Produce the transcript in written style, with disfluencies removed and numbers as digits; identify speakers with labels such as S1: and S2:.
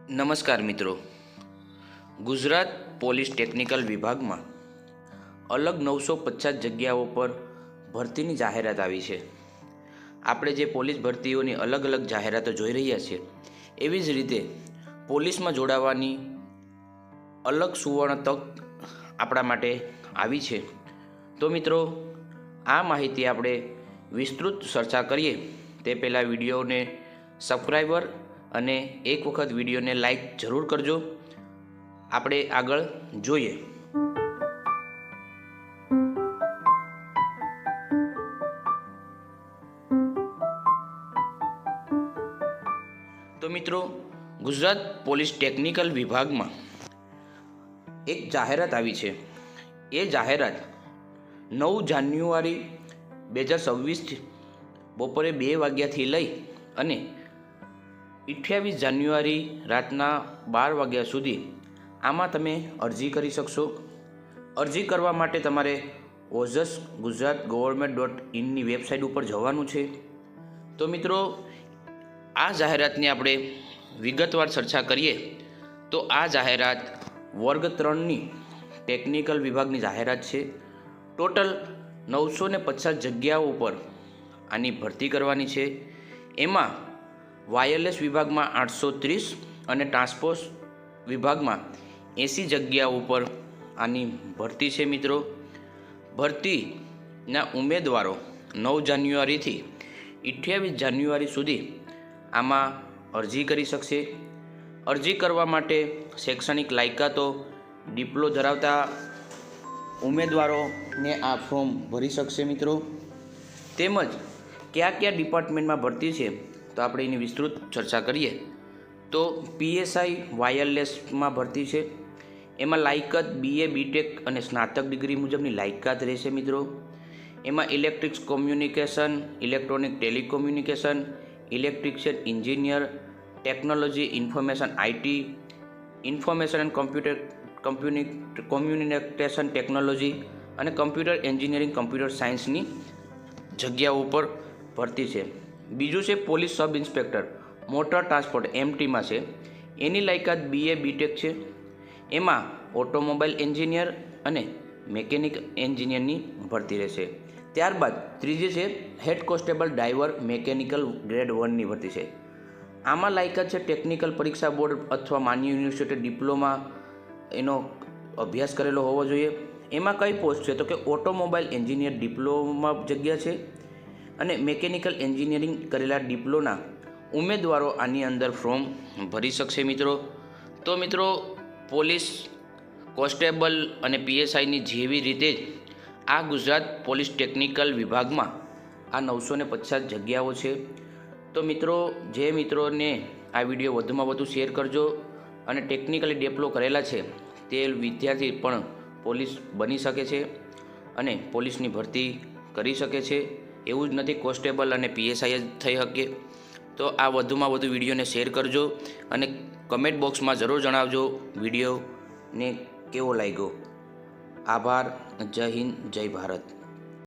S1: નમસ્કાર મિત્રો, Gujarat police technical વિભાગમાં અલગ 950 જગ્યાઓ પર ભરતીની જાહેરાત આવી છે। આપણે જે પોલીસ ભરતીઓની અલગ અલગ જાહેરાતો જોઈ રહ્યા છીએ, એવી જ રીતે પોલીસમાં જોડાવાની અલગ સુવર્ણ તક આપણા માટે આવી છે। તો મિત્રો, આ માહિતી આપણે વિસ્તૃત ચર્ચા કરીએ તે પહેલાં વિડીયોને સબસ્ક્રાઈબર અને એક વખત વિડીયોને લાઈક જરૂર કરજો। આપણે આગળ જોઈએ। તો મિત્રો, ગુજરાત પોલીસ ટેકનિકલ વિભાગમાં એક જાહેરાત આવી છે। એ જાહેરાત 9 જાન્યુઆરી 2026 બપોરે 2 વાગ્યાથી લઈ અને 28 જાન્યુઆરી રાતના 12 વાગ્યા સુધી આમાં તમે અરજી કરી શકશો। અરજી કરવા માટે તમારે ઓજસ ગુજરાત government.in વેબસાઇટ ઉપર જવાનું છે। તો મિત્રો, આ જાહેરાતની આપણે વિગતવાર ચર્ચા કરીએ તો આ જાહેરાત વર્ગ 3ની ટેકનિકલ વિભાગની જાહેરાત છે। ટોટલ 950 જગ્યાઓ ઉપર આની ભરતી કરવાની છે। એમાં વાયરલેસ વિભાગમાં 830 અને ટ્રાન્સપોર્ટ વિભાગમાં 80 જગ્યાઓ ઉપર આની ભરતી છે। મિત્રો, ભરતીના ઉમેદવારો 9 જાન્યુઆરીથી 28 જાન્યુઆરી સુધી આમાં અરજી કરી શકશે। અરજી કરવા માટે શૈક્ષણિક લાયકાતો ડિપ્લો ધરાવતા ઉમેદવારોને આ ફોર્મ ભરી શકશે। મિત્રો, તેમજ કયા કયા ડિપાર્ટમેન્ટમાં ભરતી છે તો આપણે એની વિસ્તૃત ચર્ચા કરીએ તો પીએસઆઈ વાયરલેસમાં ભરતી છે। એમાં લાયકાત BA BTech અને સ્નાતક ડિગ્રી મુજબની લાયકાત રહેશે। મિત્રો, એમાં electrics communication, electronic telecommunication, electrician engineer, technology information IT, information and communication technology અને કમ્પ્યુટર એન્જિનિયરિંગ કમ્પ્યુટર સાયન્સની જગ્યાઓ ઉપર ભરતી છે। બીજું છે police sub inspector motor transport MTમાં છે। એની લાયકાત BA BTech છે। એમાં ઓટોમોબાઈલ એન્જિનિયર અને મેકેનિક એન્જિનિયરની ભરતી રહેશે। ત્યારબાદ ત્રીજી છે head constable driver mechanical grade 1ની ભરતી છે। આમાં લાયકાત છે ટેકનિકલ પરીક્ષા બોર્ડ અથવા માન્ય યુનિવર્સિટી ડિપ્લોમા એનો અભ્યાસ કરેલો હોવો જોઈએ। એમાં કઈ પોસ્ટ છે તો કે ઓટોમોબાઈલ એન્જિનિયર ડિપ્લોમા જગ્યા છે અને મેકેનિકલ એન્જિનિયરિંગ કરેલા ડિપ્લોના ઉમેદવારો આની અંદર ફોર્મ ભરી શકશે। મિત્રો, તો મિત્રો, પોલીસ કોન્સ્ટેબલ અને PSIની જેવી રીતે જ આ ગુજરાત પોલીસ ટેકનિકલ વિભાગમાં આ 950 જગ્યાઓ છે। તો મિત્રો, જે મિત્રોને આ વિડીયો વધુમાં વધુ શેર કરજો અને ટેકનિકલી ડેવલપ કરેલા છે તે વિદ્યાર્થી પણ પોલીસ બની શકે છે અને પોલીસની ભરતી કરી શકે છે। એવું જ નથી કોન્સ્ટેબલ અને PSI જ થઈ શકે। તો આ વધુમાં વધુ વિડીયોને શેર કરજો અને કમેન્ટ બોક્સમાં જરૂર જણાવજો વિડીયોને કેવો લાગ્યો। આભાર। જય હિન્દ, જય ભારત।